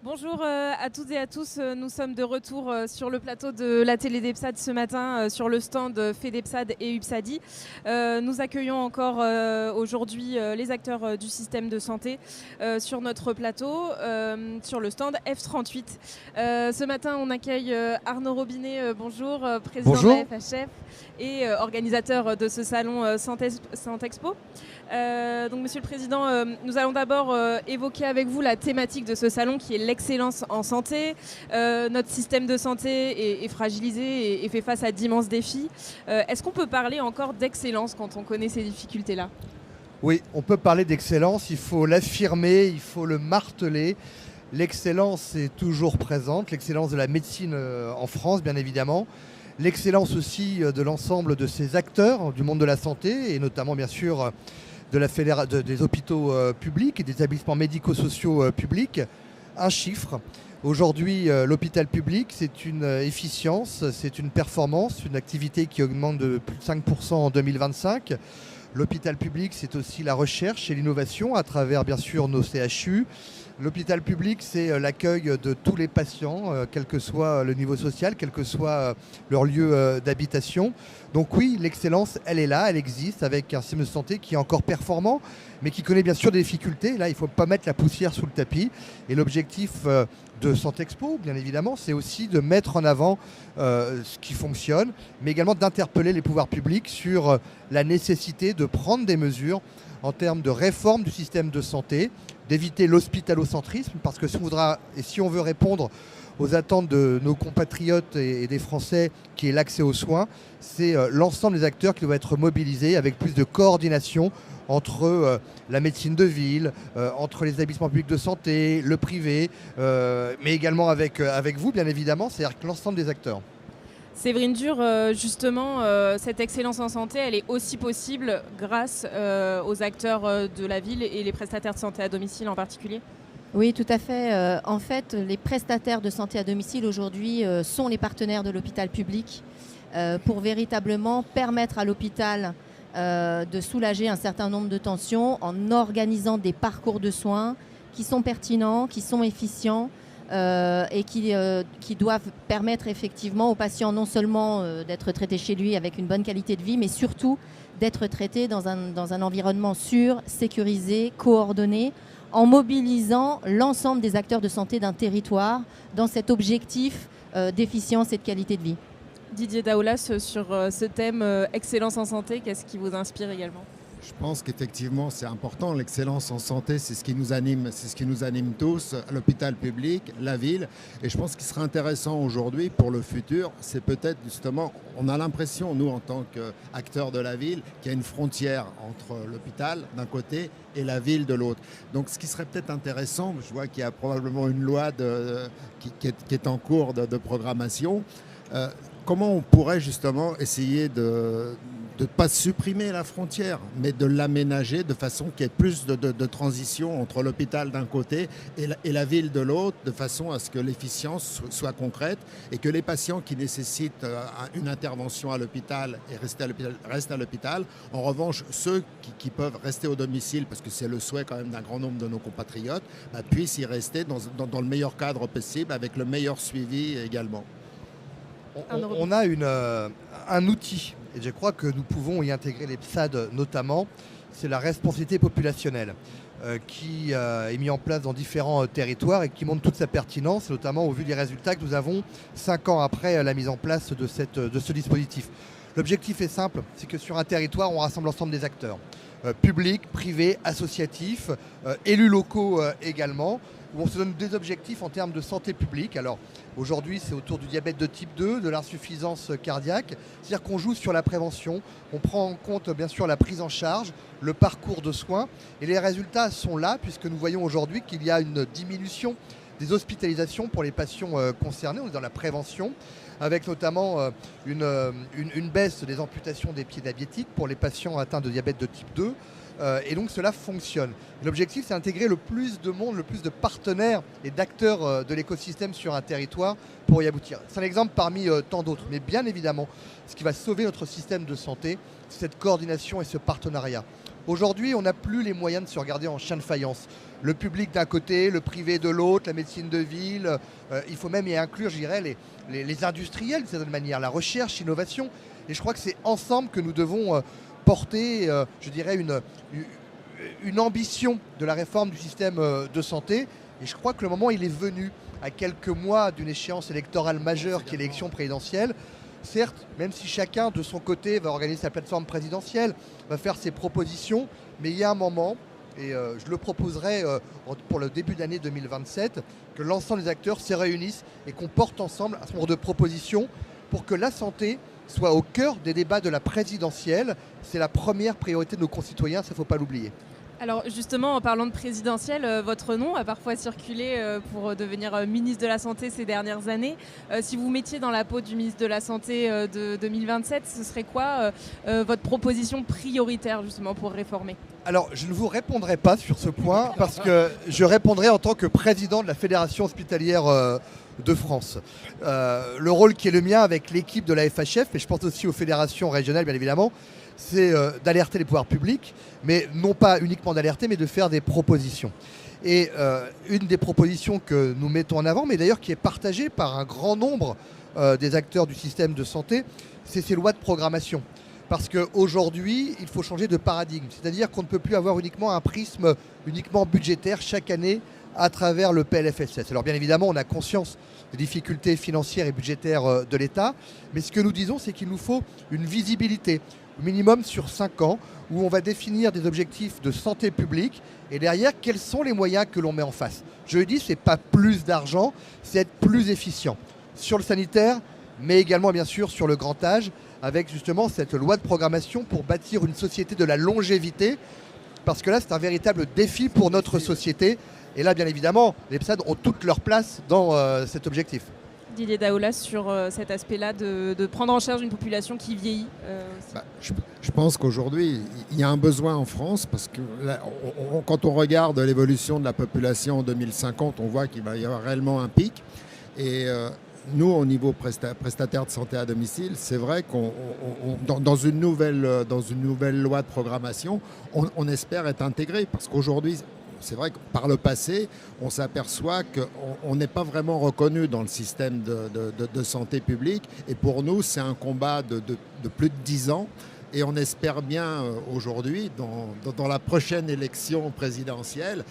Bonjour à toutes et à tous, nous sommes de retour sur le plateau de la télé d'EPSAD ce matin sur le stand FEDEPSAD et UPSADI. Nous accueillons encore aujourd'hui les acteurs du système de santé sur notre plateau, sur le stand F38. Ce matin on accueille Arnaud Robinet, bonjour, président bonjour. de la FHF et organisateur de ce salon Santexpo. Donc Monsieur le Président, nous allons d'abord évoquer avec vous la thématique de ce salon qui est l'excellence en santé. Notre système de santé est fragilisé et fait face à d'immenses défis. Est-ce qu'on peut parler encore d'excellence quand on connaît ces difficultés-là ? Oui, on peut parler d'excellence, il faut l'affirmer, il faut le marteler. L'excellence est toujours présente, l'excellence de la médecine en France bien évidemment. L'excellence aussi de l'ensemble de ces acteurs du monde de la santé et notamment bien sûr des hôpitaux publics et des établissements médico-sociaux publics. Un chiffre, aujourd'hui l'hôpital public c'est une efficience, c'est une performance, une activité qui augmente de plus de 5% en 2025. L'hôpital public c'est aussi la recherche et l'innovation à travers bien sûr nos CHU. L'hôpital public, c'est l'accueil de tous les patients, quel que soit le niveau social, quel que soit leur lieu d'habitation. Donc oui, l'excellence, elle est là, elle existe avec un système de santé qui est encore performant, mais qui connaît bien sûr des difficultés. Là, il ne faut pas mettre la poussière sous le tapis. Et l'objectif de Santexpo, bien évidemment, c'est aussi de mettre en avant ce qui fonctionne, mais également d'interpeller les pouvoirs publics sur la nécessité de prendre des mesures en termes de réforme du système de santé, d'éviter l'hospitalocentrisme, parce que si on veut répondre aux attentes de nos compatriotes et des Français, qui est l'accès aux soins, c'est l'ensemble des acteurs qui doivent être mobilisés avec plus de coordination entre la médecine de ville, entre les établissements publics de santé, le privé, mais également avec vous, bien évidemment, c'est-à-dire que l'ensemble des acteurs. Séverine Dur, justement, cette excellence en santé, elle est aussi possible grâce aux acteurs de la ville et les prestataires de santé à domicile en particulier ? Oui, tout à fait. En fait, les prestataires de santé à domicile aujourd'hui sont les partenaires de l'hôpital public pour véritablement permettre à l'hôpital de soulager un certain nombre de tensions en organisant des parcours de soins qui sont pertinents, qui sont efficients, et qui doivent permettre effectivement aux patients non seulement d'être traités chez lui avec une bonne qualité de vie, mais surtout d'être traités dans un environnement sûr, sécurisé, coordonné, en mobilisant l'ensemble des acteurs de santé d'un territoire dans cet objectif d'efficience et de qualité de vie. Didier Daoulas, sur ce thème excellence en santé, qu'est-ce qui vous inspire également ? Je pense qu'effectivement, c'est important. L'excellence en santé, c'est ce qui nous anime tous, l'hôpital public, la ville. Et je pense qu'il sera intéressant aujourd'hui pour le futur, c'est peut-être justement, on a l'impression, nous, en tant qu'acteurs de la ville, qu'il y a une frontière entre l'hôpital d'un côté et la ville de l'autre. Donc, ce qui serait peut-être intéressant, je vois qu'il y a probablement une loi qui est en cours de programmation. Comment on pourrait justement essayer de ne pas supprimer la frontière, mais de l'aménager de façon qu'il y ait plus de transition entre l'hôpital d'un côté et la ville de l'autre, de façon à ce que l'efficience soit concrète et que les patients qui nécessitent une intervention à l'hôpital et restent à l'hôpital. En revanche, ceux qui peuvent rester au domicile, parce que c'est le souhait quand même d'un grand nombre de nos compatriotes, puissent y rester dans le meilleur cadre possible, avec le meilleur suivi également. On a un outil, et je crois que nous pouvons y intégrer les PSAD notamment, c'est la responsabilité populationnelle qui est mise en place dans différents territoires et qui montre toute sa pertinence, notamment au vu des résultats que nous avons 5 ans après la mise en place de ce dispositif. L'objectif est simple, c'est que sur un territoire, on rassemble l'ensemble des acteurs, publics, privés, associatifs, élus locaux également, où on se donne des objectifs en termes de santé publique. Alors aujourd'hui, c'est autour du diabète de type 2, de l'insuffisance cardiaque. C'est-à-dire qu'on joue sur la prévention, on prend en compte bien sûr la prise en charge, le parcours de soins. Et les résultats sont là, puisque nous voyons aujourd'hui qu'il y a une diminution des hospitalisations pour les patients concernés. On est dans la prévention, avec notamment une baisse des amputations des pieds diabétiques pour les patients atteints de diabète de type 2. et donc cela fonctionne. L'objectif, c'est d'intégrer le plus de monde, le plus de partenaires et d'acteurs de l'écosystème sur un territoire pour y aboutir. C'est un exemple parmi tant d'autres, mais bien évidemment, ce qui va sauver notre système de santé, c'est cette coordination et ce partenariat. Aujourd'hui, on n'a plus les moyens de se regarder en chien de faïence. Le public d'un côté, le privé de l'autre, la médecine de ville. Il faut même y inclure, je dirais, les industriels, d'une certaine manière, la recherche, l'innovation. Et je crois que c'est ensemble que nous devons porter, je dirais, une ambition de la réforme du système de santé. Et je crois que le moment, il est venu, à quelques mois d'une échéance électorale majeure qui est l'élection présidentielle. Certes, même si chacun de son côté va organiser sa plateforme présidentielle, va faire ses propositions, mais il y a un moment, et je le proposerai pour le début de l'année 2027, que l'ensemble des acteurs se réunissent et qu'on porte ensemble un certain nombre de propositions pour que la santé soit au cœur des débats de la présidentielle. C'est la première priorité de nos concitoyens, ça ne faut pas l'oublier. Alors justement, en parlant de présidentielle, votre nom a parfois circulé pour devenir ministre de la Santé ces dernières années. Si vous mettiez dans la peau du ministre de la Santé de 2027, ce serait quoi votre proposition prioritaire justement pour réformer ? Alors, je ne vous répondrai pas sur ce point parce que je répondrai en tant que président de la Fédération hospitalière de France. Le rôle qui est le mien avec l'équipe de la FHF, et je pense aussi aux fédérations régionales bien évidemment, c'est d'alerter les pouvoirs publics, mais non pas uniquement d'alerter, mais de faire des propositions. Et une des propositions que nous mettons en avant, mais d'ailleurs qui est partagée par un grand nombre des acteurs du système de santé, c'est ces lois de programmation. Parce qu'aujourd'hui, il faut changer de paradigme. C'est-à-dire qu'on ne peut plus avoir uniquement un prisme uniquement budgétaire chaque année à travers le PLFSS. Alors bien évidemment, on a conscience des difficultés financières et budgétaires de l'État, mais ce que nous disons, c'est qu'il nous faut une visibilité, au minimum sur 5 ans, où on va définir des objectifs de santé publique et derrière, quels sont les moyens que l'on met en face. Je le dis, ce n'est pas plus d'argent, c'est être plus efficient sur le sanitaire, mais également bien sûr sur le grand âge, avec justement cette loi de programmation pour bâtir une société de la longévité, parce que là, c'est un véritable défi pour notre société. Et là, bien évidemment, les EHPAD ont toute leur place dans cet objectif. Didier Daoulas, sur cet aspect-là de prendre en charge une population qui vieillit je pense qu'aujourd'hui, il y a un besoin en France parce que là, quand on regarde l'évolution de la population en 2050, on voit qu'il va y avoir réellement un pic. Et nous, au niveau prestataire de santé à domicile, c'est vrai qu'on dans une nouvelle loi de programmation, on espère être intégré parce qu'aujourd'hui, c'est vrai que par le passé, on s'aperçoit qu'on n'est pas vraiment reconnu dans le système de santé publique. Et pour nous, c'est un combat de plus de 10 ans. Et on espère bien aujourd'hui, dans la prochaine élection présidentielle,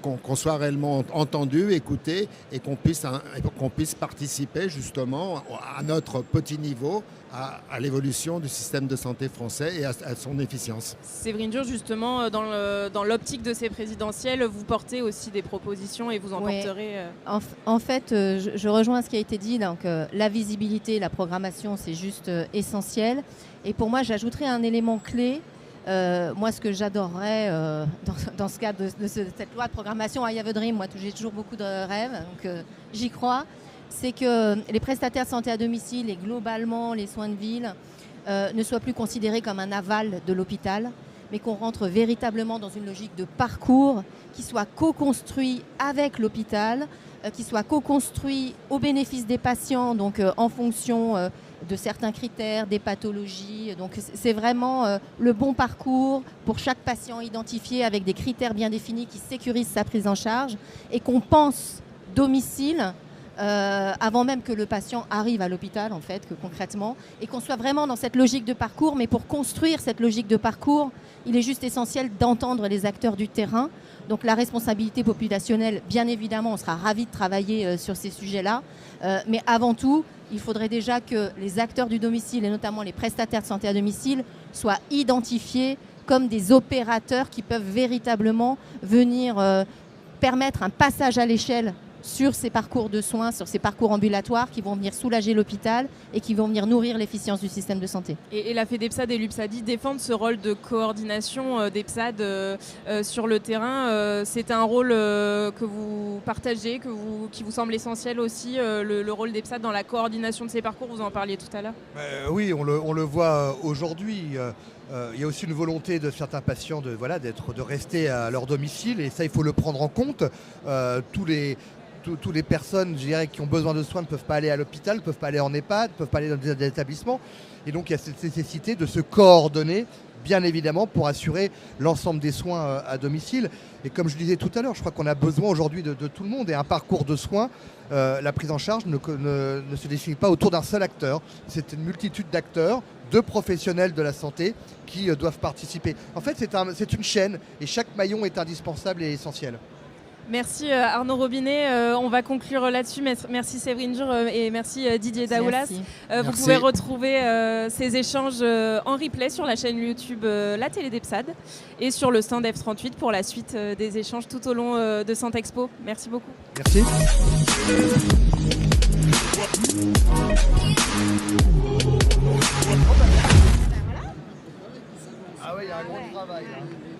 qu'on soit réellement entendu, écouté et qu'on puisse participer justement à notre petit niveau à l'évolution du système de santé français et à son efficience. Séverine Dur, justement, dans l'optique de ces présidentielles, vous portez aussi des propositions et vous en porterez... En fait, je rejoins ce qui a été dit. Donc, la visibilité, la programmation, c'est juste essentiel. Et pour moi, j'ajouterais un élément clé. Moi, ce que j'adorerais dans ce cadre de cette loi de programmation, I have a dream, moi j'ai toujours beaucoup de rêves, donc j'y crois, c'est que les prestataires de santé à domicile et globalement les soins de ville ne soient plus considérés comme un aval de l'hôpital, mais qu'on rentre véritablement dans une logique de parcours qui soit co-construit avec l'hôpital, qui soit co-construit au bénéfice des patients, donc en fonction de certains critères, des pathologies. Donc c'est vraiment le bon parcours pour chaque patient identifié avec des critères bien définis qui sécurisent sa prise en charge et qu'on pense domicile avant même que le patient arrive à l'hôpital, en fait, que concrètement, et qu'on soit vraiment dans cette logique de parcours. Mais pour construire cette logique de parcours, il est juste essentiel d'entendre les acteurs du terrain. Donc la responsabilité populationnelle, bien évidemment, on sera ravis de travailler sur ces sujets-là. Mais avant tout, il faudrait déjà que les acteurs du domicile, et notamment les prestataires de santé à domicile, soient identifiés comme des opérateurs qui peuvent véritablement venir permettre un passage à l'échelle sur ces parcours de soins, sur ces parcours ambulatoires qui vont venir soulager l'hôpital et qui vont venir nourrir l'efficience du système de santé. Et la FEDEPSAD et l'UPSADI défendent ce rôle de coordination d'EPSAD sur le terrain. C'est un rôle que vous partagez, qui vous semble essentiel aussi, le rôle d'EPSAD dans la coordination de ces parcours, vous en parliez tout à l'heure. Oui, on le voit aujourd'hui. Il y a aussi une volonté de certains patients de rester à leur domicile, et ça, il faut le prendre en compte. Toutes les personnes, je dirais, qui ont besoin de soins ne peuvent pas aller à l'hôpital, ne peuvent pas aller en EHPAD, ne peuvent pas aller dans des établissements. Et donc il y a cette nécessité de se coordonner, bien évidemment, pour assurer l'ensemble des soins à domicile. Et comme je disais tout à l'heure, je crois qu'on a besoin aujourd'hui de tout le monde. Et un parcours de soins, la prise en charge ne se définit pas autour d'un seul acteur. C'est une multitude d'acteurs, de professionnels de la santé qui doivent participer. En fait, c'est une chaîne et chaque maillon est indispensable et essentiel. Merci Arnaud Robinet, on va conclure là-dessus. Merci Séverine Dur et merci Didier Daoulas. Vous pouvez retrouver ces échanges en replay sur la chaîne YouTube La Télé d'EPSAD et sur le stand F38 pour la suite des échanges tout au long de Santexpo. Merci beaucoup. Merci. Ah oui, il y a un gros travail là.